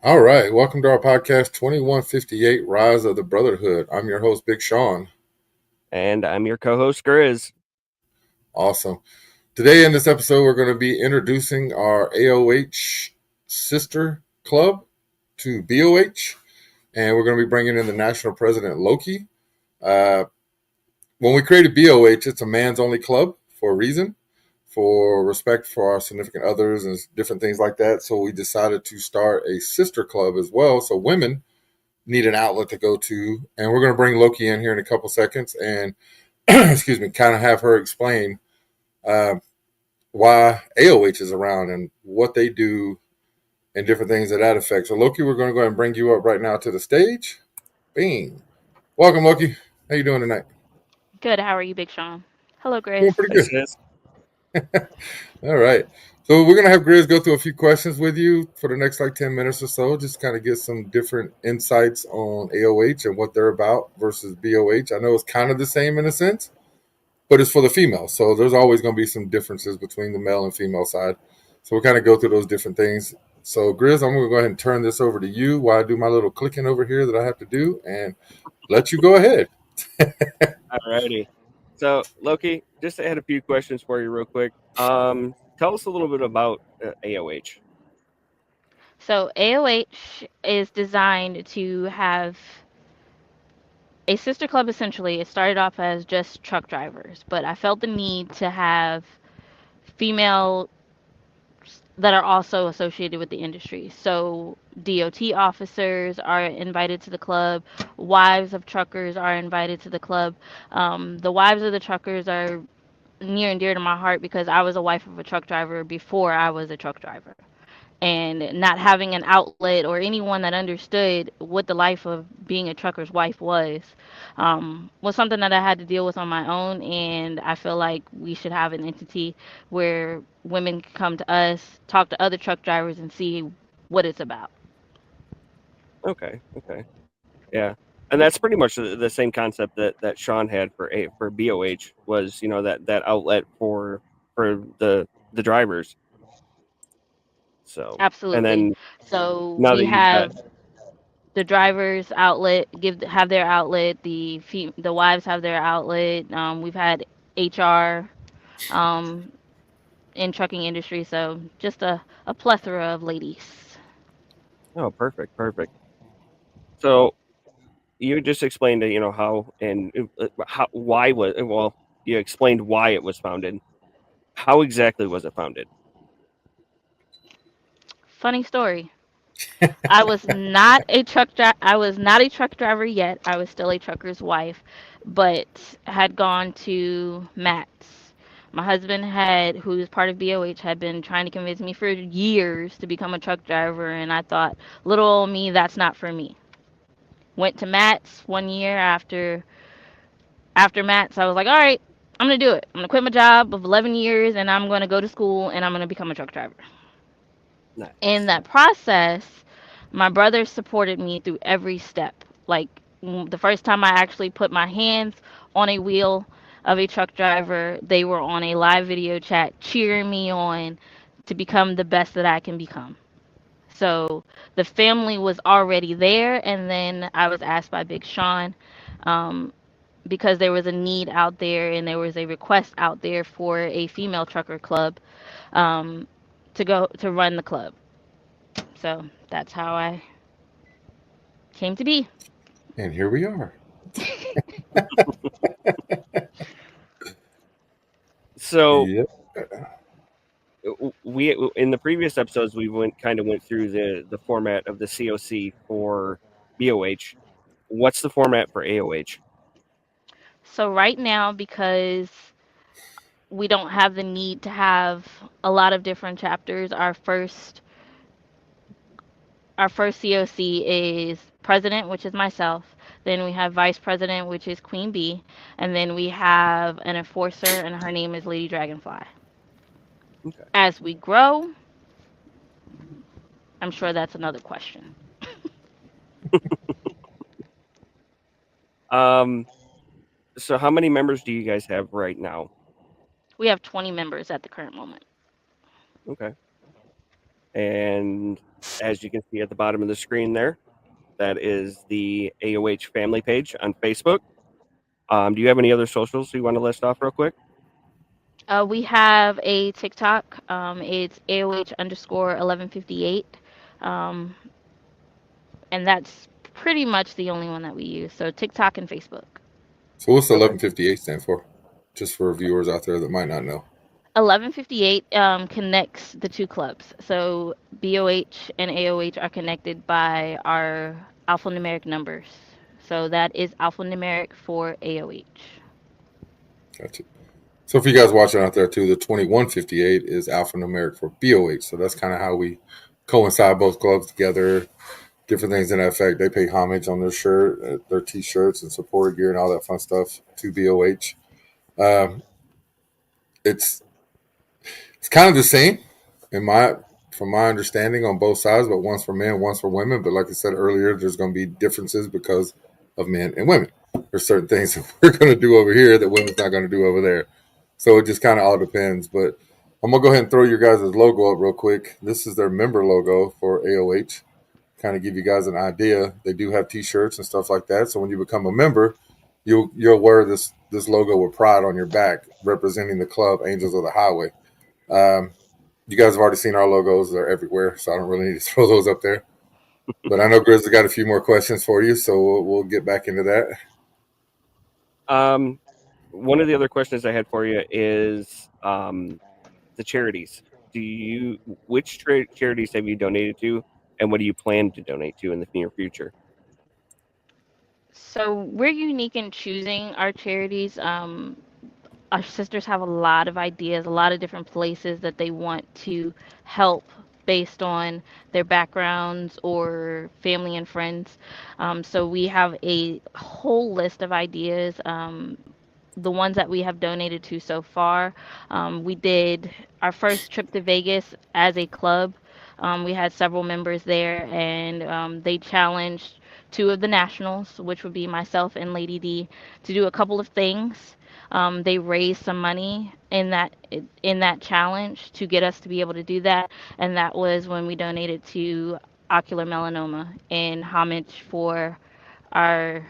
All right, welcome to our podcast 2158 Rise of the Brotherhood. I'm your host, Big Sean. And I'm your co-host, Grizz. Awesome. Today, in this episode, we're going to be introducing our AOH sister club to BOH, and we're going to be bringing in the national president, Loki. Uh, when we created BOH, it's a man's only club for a reason, for respect for our significant others and different things like that. So we decided to start a sister club as well, so women need an outlet to go to. And we're going to bring Loki in here in a couple seconds and, excuse me, kind of have her explain uh, why AOH is around and what they do and different things that affect. So, Loki, we're going to go ahead and bring you up right now to the stage. Bing. Welcome, Loki. How you doing tonight? Good. How are you, Big Sean? Hello, Doing Grace. pretty This good. is All right. So we're gonna have Grizz go through a few questions with you for the next like 10 minutes or so, just kind of get some different insights on AOH and what they're about versus BOH. I know it's kind of the same in a sense, but it's for the female. So there's always going to be some differences between the male and female side. So we'll kind of go through those different things. So Grizz, I'm going to go ahead and turn this over to you while I do my little clicking over here that I have to do and let you go ahead. alrighty. So, Loki, just had a few questions for you, real quick. Tell us a little bit about AOH. So, AOH is designed to have a sister club essentially. It started off as just truck drivers, but I felt the need to have female that are also associated with the industry. So, DOT officers are invited to the club, wives of truckers are invited to the club. The wives of the truckers are near and dear to my heart because I was a wife of a truck driver before I was a truck driver. And not having an outlet or anyone that understood what the life of being a trucker's wife was something that I had to deal with on my own. And I feel like we should have an entity where women can come to us, talk to other truck drivers, and see what it's about. Okay, yeah, and that's pretty much the same concept that Sean had for BOH was that outlet for the drivers. So, and Absolutely. then So now we that you've got have the drivers outlet have their outlet. The wives have their outlet. We've had HR um, in trucking industry, so just a plethora of ladies. oh, perfect. So you just explained how and how why was well you explained why it was founded. How exactly was it founded? Funny story. I was not a I was not a truck driver yet. I was still a trucker's wife, but had gone to Matt's. My husband who's part of BOH, had been trying to convince me for years to become a truck driver, and I thought, little old me, that's not for me. Went to Matt's one year after Matt's. I was like, all right, I'm gonna do it. I'm gonna quit my job of 11 years, and I'm gonna go to school, and I'm gonna become a truck driver. In Nice. that process, my brothers supported me through every step. Like the first time I actually put my hands on a wheel of a truck driver, they were on a live video chat cheering me on to become the best that I can become. So the family was already there, and then I was asked by Big Sean um, because there was a need out there and there was a request out there for a female trucker club um, to go to run the club. So that's how I came to be. And here we are. So Yep. we in the previous episodes we went through the format of the COC for BOH. What's the format for AOH? So right now, because we don't have the need to have a lot of different chapters, our first COC is president, which is myself. Then we have vice president, which is Queen Bee, and then we have an enforcer, and her name is Lady Dragonfly. Okay. As we grow, I'm sure that's another question. Um. So how many members do you guys have right now? We have 20 members at the current moment. Okay. And as you can see at the bottom of the screen there. That is the AOH family page on Facebook. Do you have any other socials you want to list off real quick? We have a TikTok. It's AOH underscore 1158. Um, and that's pretty much the only one that we use. So TikTok and Facebook. So what's Okay. 1158 stand for? Just for viewers out there that might not know. 1158 connects the two clubs. So BOH and AOH are connected by our alphanumeric numbers. So that is alphanumeric for AOH. Gotcha. So for you guys watching out there too, the 2158 is alphanumeric for BOH. So that's kind of how we coincide both clubs together. Different things in that effect. They pay homage on their shirt, their T-shirts, and supporter gear and all that fun stuff to BOH. Um, it's kind of the same from my understanding on both sides, but one's for men, one's for women. But like I said earlier, there's going to be differences because of men and women. There's certain things that we're going to do over here that women's not going to do over there. So it just kind of all depends. But I'm going to go ahead and throw your guys' logo up real quick. This is their member logo for AOH. Kind of give you guys an idea. They do have T-shirts and stuff like that. So when you become a member, you'll wear this logo with pride on your back, representing the club Angels of the Highway. You guys have already seen our logos; they're everywhere, so I don't really need to throw those up there. But I know Grizzly got a few more questions for you, so we'll get back into that. One of the other questions I had for you is the charities. Which charities have you donated to, and what do you plan to donate to in the near future? So we're unique in choosing our charities. Our sisters have a lot of ideas, a lot of different places that they want to help based on their backgrounds or family and friends. So we have a whole list of ideas. The ones that we have donated to so far. We did our first trip to Vegas as a club. We had several members there, and they challenged two of the nationals, which would be myself and Lady D, to do a couple of things. They raised some money in that challenge to get us to be able to do that, and that was when we donated to ocular melanoma in homage for our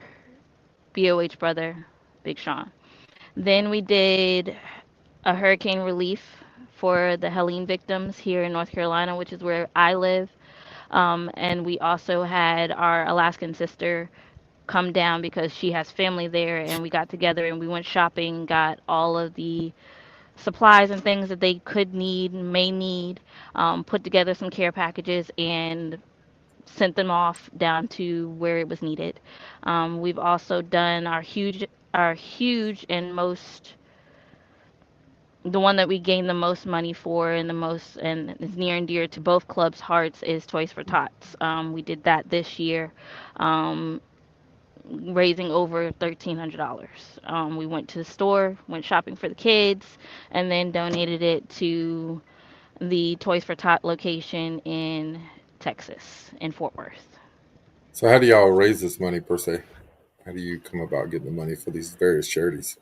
BOH brother, Big Sean. Then we did a hurricane relief for the Helene victims here in North Carolina, which is where I live. And we also had our Alaskan sister come down because she has family there, and we got together and we went shopping, got all of the supplies and things that they could need, may need, put together some care packages, and sent them off down to where it was needed. We've also done our huge and most the one that we gained the most money for and the most and is near and dear to both clubs' hearts is Toys for Tots. We did that this year, um, raising over $1,300. We went to the store, went shopping for the kids, and then donated it to the Toys for Tot location in Texas, in Fort Worth. So how do y'all raise this money per se? How do you come about getting the money for these various charities?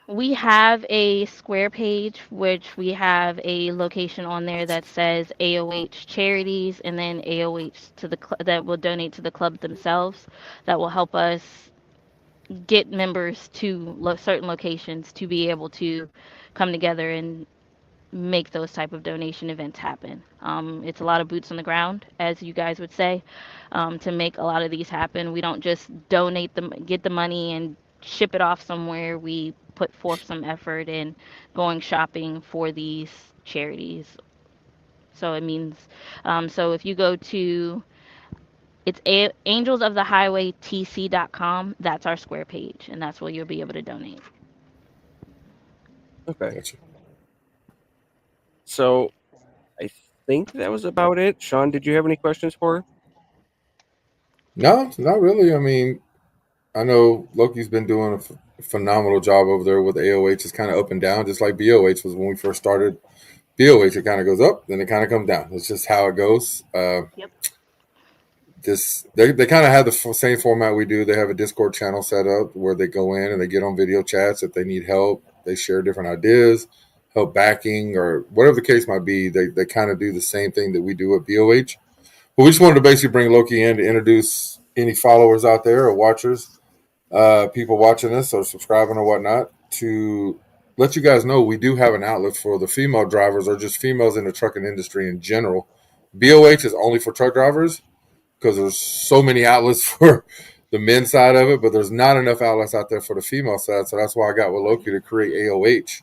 We have a Square page, which we have a location on there that says AOH charities, and then AOH to that will donate to the club themselves. That will help us get members to certain locations to be able to come together and make those type of donation events happen. It's a lot of boots on the ground, as you guys would say, to make a lot of these happen. We don't just donate them, get the money, and ship it off somewhere. We put forth some effort in going shopping for these charities. So it means, so if you go to it's angelsofthehighwaytc.com. That's our Square page, and that's where you'll be able to donate. Okay. Gotcha. So I think that was about it. Sean, did you have any questions for her? No, not really. I mean, I know Loki's been doing a phenomenal job over there with AOH. It's kind of up and down, just like BOH was when we first started. BOH, it kind of goes up, then it kind of comes down. It's just how it goes. Yep. They kind of have the same format we do. They have a Discord channel set up where they go in and they get on video chats if they need help. They share different ideas, help backing, or whatever the case might be. They kind of do the same thing that we do at BOH. But we just wanted to basically bring Loki in to introduce any followers out there or watchers, people watching this or subscribing or whatnot, to let you guys know we do have an outlet for the female drivers or just females in the trucking industry in general. BOH is only for truck drivers because there's so many outlets for the men's side of it, but there's not enough outlets out there for the female side. So that's why I got with Loki to create AOH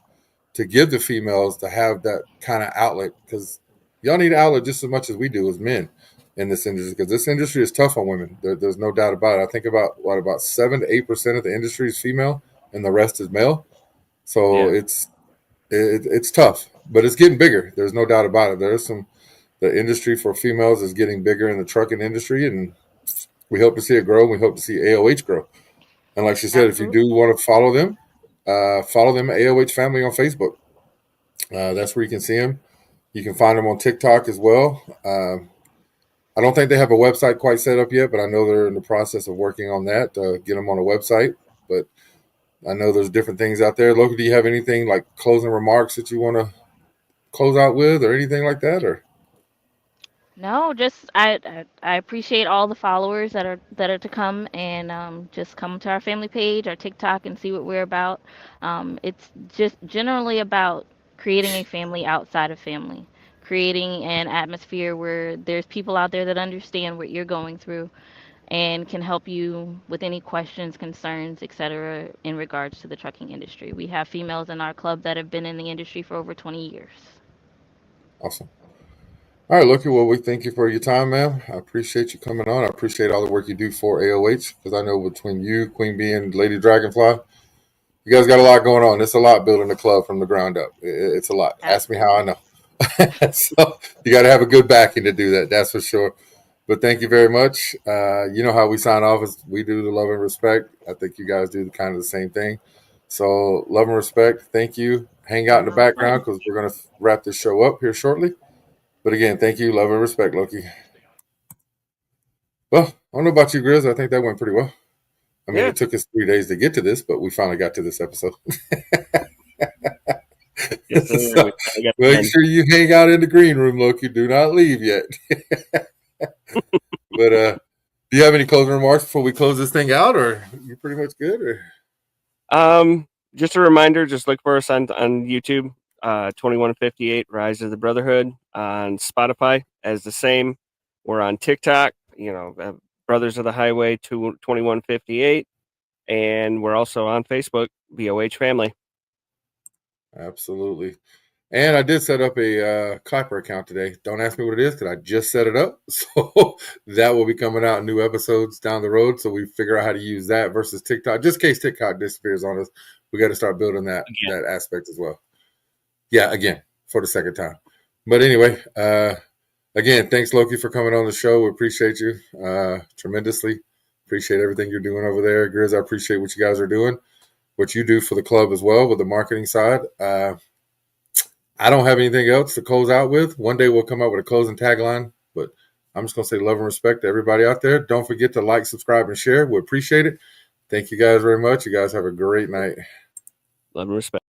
to give the females to have that kind of outlet, because y'all need an outlet just as much as we do as men in this industry, because this industry is tough on women. There's no doubt about it. I think about 7 to 8% of the industry is female, and the rest is male. So Yeah. it's tough, but it's getting bigger. There's no doubt about it. The industry for females is getting bigger in the trucking industry, and we hope to see it grow. We hope to see AOH grow. And like she said, if you Absolutely. do want to follow them at AOH Family on Facebook. That's where you can see them. You can find them on TikTok as well. I don't think they have a website quite set up yet, but I know they're in the process of working on that to get them on a website. But I know there's different things out there. Local, do you have anything like closing remarks that you want to close out with or anything like that? Or No, just I appreciate all the followers that are to come, and just come to our family page, our TikTok, and see what we're about. It's just generally about creating a family outside of family, creating an atmosphere where there's people out there that understand what you're going through and can help you with any questions, concerns, etc. in regards to the trucking industry. We have females in our club that have been in the industry for over 20 years. awesome. All right, Loki. Well, we thank you for your time, ma'am. I appreciate you coming on. I appreciate all the work you do for AOH, because I know between you, Queen Bee, and Lady Dragonfly, you guys got a lot going on. It's a lot building the club from the ground up. It's a lot. Ask me how I Absolutely. know. So you got to have a good backing to do that. That's for sure. But thank you very much. You know how we sign off is we do the love and respect. I think you guys do kind of the same thing. So love and respect. Thank you. Hang out in the No background problem. because we're going to wrap this show up here shortly. But again, thank you. Love and respect, Loki. Well, I don't know about you, Grizz. I think that went pretty well. I mean, Yeah. it took us 3 days to get to this, but we finally got to this episode. Yes, sir. So We finally got it make done. sure you hang out in the green room, Loki. Do not leave yet. But do you have any closing remarks before we close this thing out, or you pretty much good? Or Just a reminder, just look for us on YouTube, 2158 Rise of the Brotherhood, on Spotify as the same. We're on TikTok, Brothers of the Highway 2158, and we're also on Facebook, BOH Family. absolutely. And I did set up a Clapper account today. Don't ask me what it is because I just set it up. So that will be coming out in new episodes down the road. So we figure out how to use that versus TikTok. Just in case TikTok disappears on us, we got to start building Again, that aspect as well. Yeah, again, for the second time. But anyway, again, thanks, Loki, for coming on the show. We appreciate you tremendously. Appreciate everything you're doing over there. Grizz, I appreciate what you guys are doing, what you do for the club as well with the marketing side. I don't have anything else to close out with. One day we'll come up with a closing tagline, but I'm just going to say love and respect to everybody out there. Don't forget to like, subscribe, and share. We appreciate it. Thank you guys very much. You guys have a great night. love and respect.